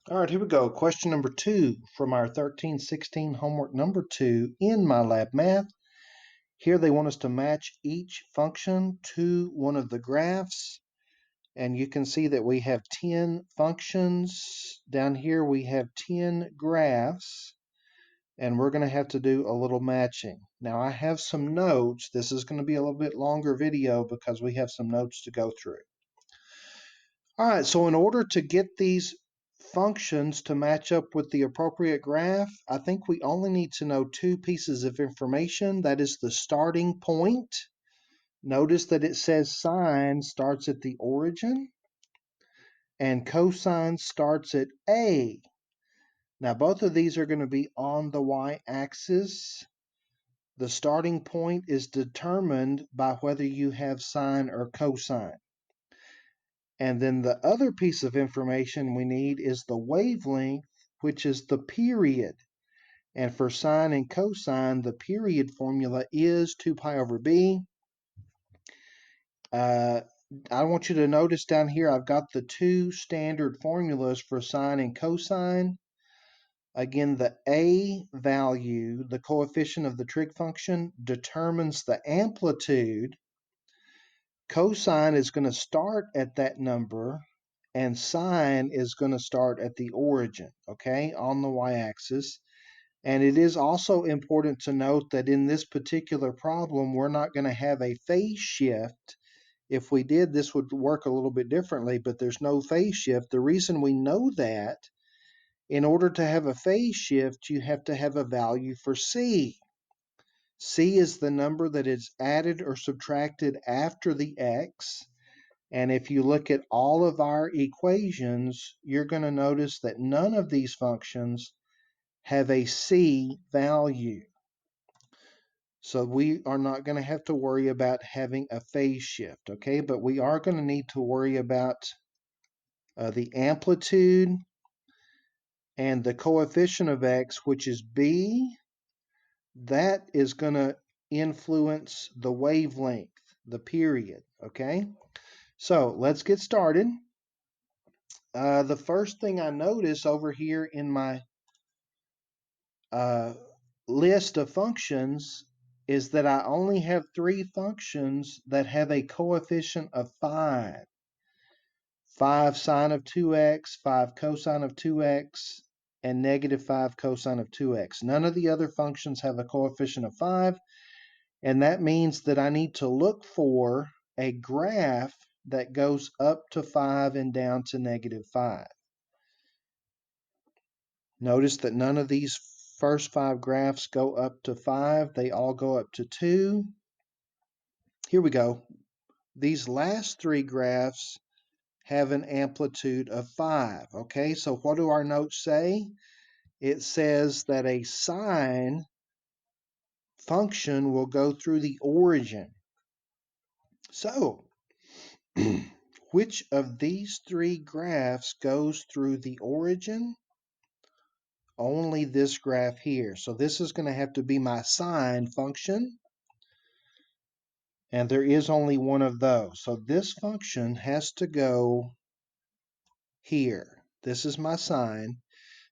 All right, here we go. Question number 2 from our 1316 homework number 2 in MyLab Math. Here they want us to match each function to one of the graphs. And you can see that we have 10 functions. Down here we have 10 graphs. And we're going to have to do a little matching. Now I have some notes. This is going to be a little bit longer video because we have some notes to go through. All right, so in order to get these functions to match up with the appropriate graph, I think we only need to know two pieces of information. That is the starting point. Notice that it says sine starts at the origin and cosine starts at A. Now both of these are going to be on the y-axis. The starting point is determined by whether you have sine or cosine. And then the other piece of information we need is the wavelength, which is the period. And for sine and cosine, the period formula is 2 pi over b. I want you to notice down here, I've got the two standard formulas for sine and cosine. Again, the a value, the coefficient of the trig function, determines the amplitude. Cosine is going to start at that number, and sine is going to start at the origin, okay, on the y-axis. And it is also important to note that in this particular problem, we're not going to have a phase shift. If we did, this would work a little bit differently, but there's no phase shift. The reason we know that, in order to have a phase shift, you have to have a value for C. C is the number that is added or subtracted after the x. And if you look at all of our equations, you're going to notice that none of these functions have a C value. So we are not going to have to worry about having a phase shift, okay? But we are going to need to worry about the amplitude and the coefficient of x, which is B. That is going to influence the wavelength, the period, okay? So let's get started. The first thing I notice over here in my list of functions is that I only have 3 functions that have a coefficient of 5. 5 sine of 2x, 5 cosine of 2x, and negative 5 cosine of 2x. None of the other functions have a coefficient of 5, and that means that I need to look for a graph that goes up to 5 and down to negative 5. Notice that none of these first 5 graphs go up to 5. They all go up to 2. Here we go. These last 3 graphs have an amplitude of 5. Okay, so what do our notes say? It says that a sine function will go through the origin. So, which of these 3 graphs goes through the origin? Only this graph here. So this is going to have to be my sine function. And there is only one of those. So this function has to go here. This is my sine.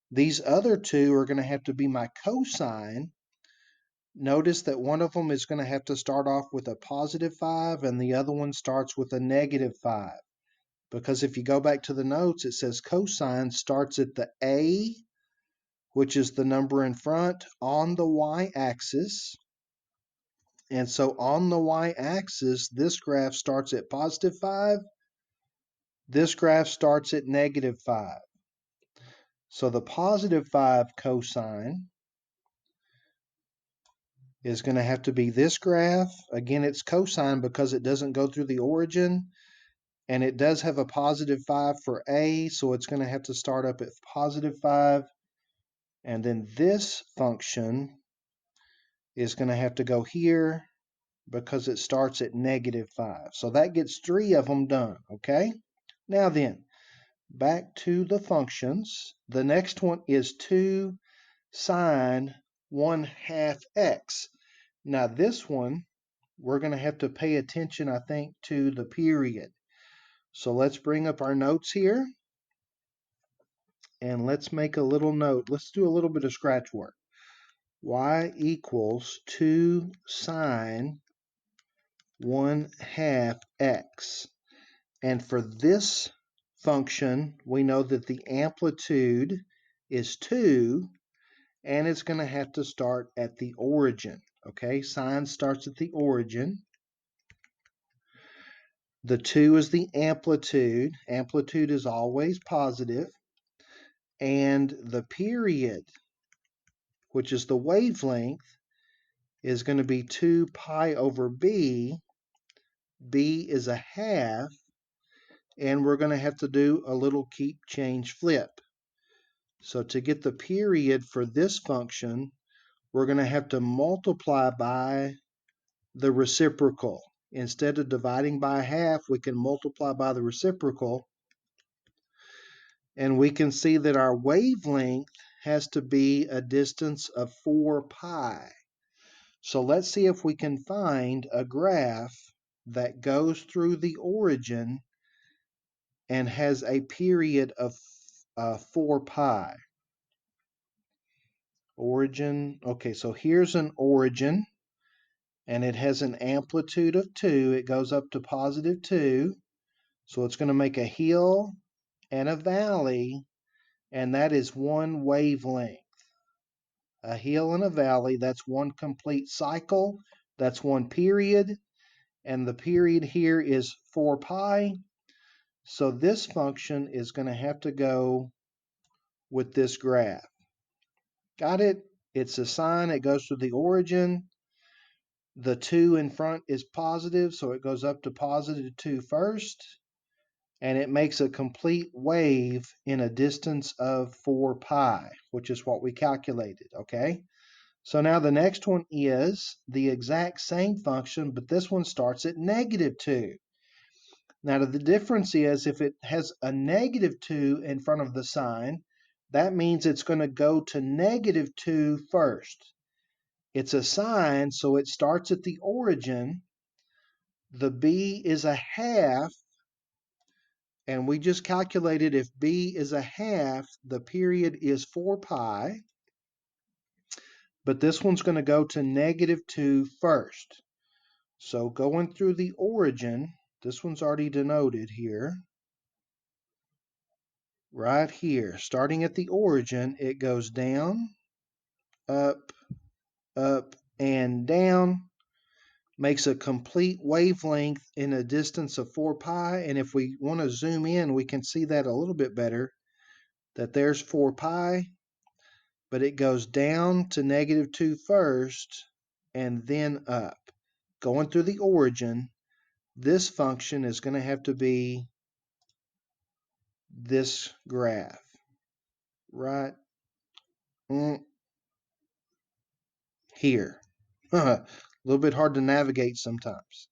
These other 2 are going to have to be my cosine. Notice that one of them is going to have to start off with a positive 5 and the other one starts with a negative 5. Because if you go back to the notes, it says cosine starts at the A, which is the number in front, on the y-axis. And so on the y-axis, this graph starts at positive 5. This graph starts at negative 5. So the positive 5 cosine is going to have to be this graph. Again, it's cosine because it doesn't go through the origin. And it does have a positive 5 for A, so it's going to have to start up at positive 5. And then this function is going to have to go here because it starts at negative 5. So that gets 3 of them done, okay? Now then, back to the functions. The next one is 2 sine 1/2 x. Now this one, we're going to have to pay attention, I think, to the period. So let's bring up our notes here. and let's make a little note. Let's do a little bit of scratch work. Y equals 2 sine 1/2 x. And for this function, we know that the amplitude is 2, and it's going to have to start at the origin. Okay, sine starts at the origin. The 2 is the amplitude. Amplitude is always positive. And the period, which is the wavelength, is going to be 2 pi over b. B is a half. And we're going to have to do a little keep, change, flip. So to get the period for this function, we're going to have to multiply by the reciprocal. Instead of dividing by half, we can multiply by the reciprocal. And we can see that our wavelength has to be a distance of 4 pi. So let's see if we can find a graph that goes through the origin and has a period of 4 pi. Origin, okay, so here's an origin, and it has an amplitude of 2. It goes up to positive 2. So it's going to make a hill and a valley, and that is one wavelength. A hill and a valley, that's one complete cycle. That's one period, and the period here is 4 pi. So this function is going to have to go with this graph. Got it? It's a sine. It goes to the origin. The 2 in front is positive, so it goes up to positive 2 first. And it makes a complete wave in a distance of 4 pi, which is what we calculated, okay? So now the next one is the exact same function, but this one starts at negative 2. Now the difference is if it has a negative 2 in front of the sign, that means it's going to go to negative 2 first. It's a sine, so it starts at the origin. The b is a half, and we just calculated if b is a half, the period is 4 pi. But this one's going to go to negative 2 first. So going through the origin, this one's already denoted here. Right here, starting at the origin, it goes down, up, and down. Makes a complete wavelength in a distance of 4 pi. And if we want to zoom in, we can see that a little bit better, that there's 4 pi. But it goes down to negative 2 first and then up. Going through the origin, this function is going to have to be this graph, right here. A little bit hard to navigate sometimes.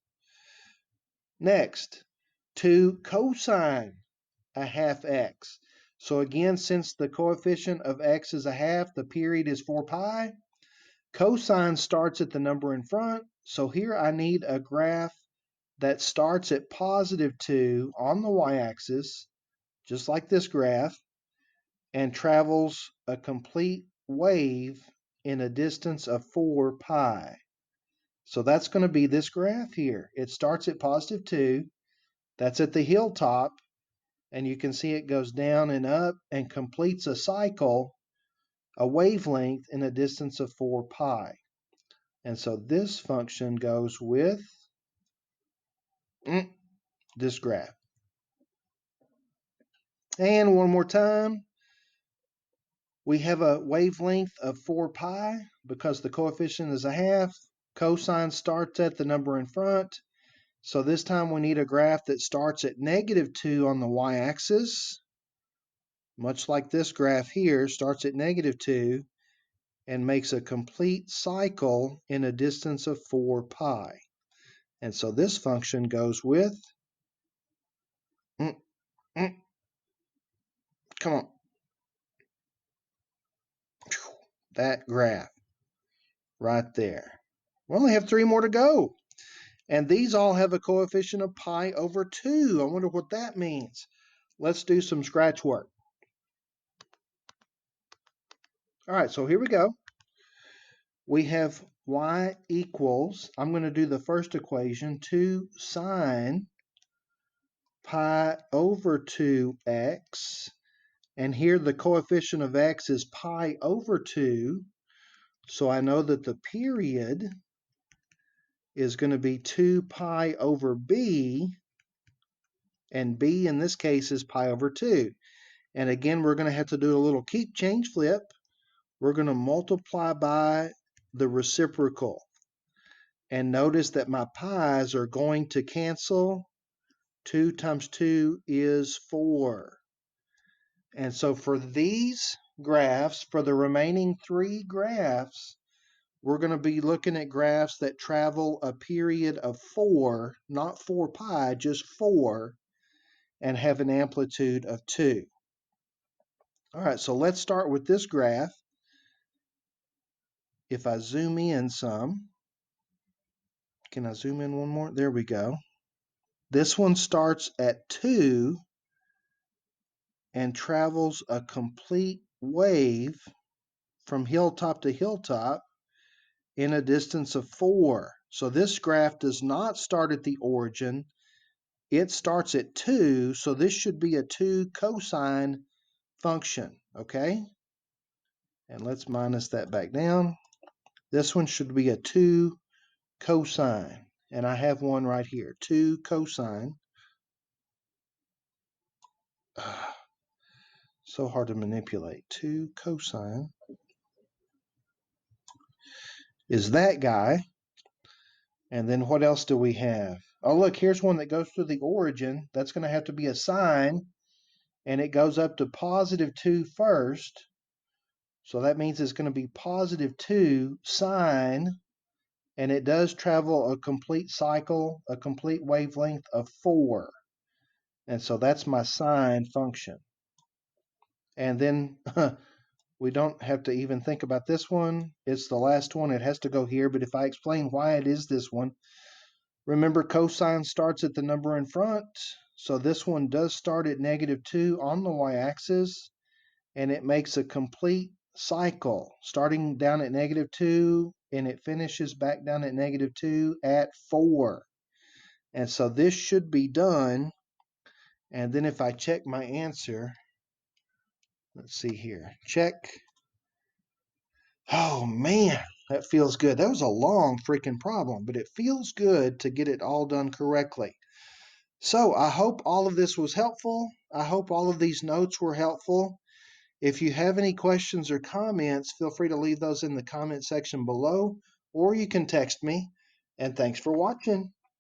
Next, 2 cosine a half x. So again, since the coefficient of x is a half, the period is 4 pi. Cosine starts at the number in front. So here I need a graph that starts at positive 2 on the y-axis, just like this graph, and travels a complete wave in a distance of 4 pi. So that's going to be this graph here. It starts at positive 2. That's at the hilltop, and you can see it goes down and up and completes a cycle, a wavelength in a distance of 4 pi. And so this function goes with this graph. And one more time, we have a wavelength of 4 pi because the coefficient is a half. Cosine starts at the number in front. So this time we need a graph that starts at negative 2 on the y-axis, much like this graph here, starts at negative 2 and makes a complete cycle in a distance of 4 pi. And so this function goes with, come on, that graph right there. We only have 3 more to go. And these all have a coefficient of pi over 2. I wonder what that means. Let's do some scratch work. All right, so here we go. We have y equals, I'm going to do the first equation, 2 sine pi over 2x. And here the coefficient of x is pi over 2. So I know that the period is going to be 2 pi over b. And b in this case is pi over 2. And again, we're going to have to do a little keep change flip. We're going to multiply by the reciprocal. And notice that my pi's are going to cancel. 2 times 2 is 4. And so for these graphs, for the remaining 3 graphs, we're going to be looking at graphs that travel a period of 4, not 4 pi, just 4, and have an amplitude of 2. All right, so let's start with this graph. If I zoom in some, can I zoom in one more? There we go. This one starts at 2 and travels a complete wave from hilltop to hilltop in a distance of 4. So this graph does not start at the origin. It starts at 2, so this should be a 2 cosine function, okay? And let's minus that back down. This one should be a 2 cosine, and I have one right here, 2 cosine. So hard to manipulate. 2 cosine is that guy. And then what else do we have? Oh, look, here's one that goes through the origin. That's going to have to be a sine, and it goes up to positive 2 first. So that means it's going to be positive 2 sine, and it does travel a complete cycle, a complete wavelength of 4. And so that's my sine function. And then we don't have to even think about this one. It's the last one. It has to go here. But if I explain why it is this one, remember cosine starts at the number in front. So this one does start at -2 on the y-axis, and it makes a complete cycle starting down at -2, and it finishes back down at -2 at 4. And so this should be done. And then if I check my answer, let's see here, check. Oh man, that feels good. That was a long freaking problem, but it feels good to get it all done correctly. So I hope all of this was helpful. I hope all of these notes were helpful. If you have any questions or comments, feel free to leave those in the comment section below, or you can text me. And thanks for watching.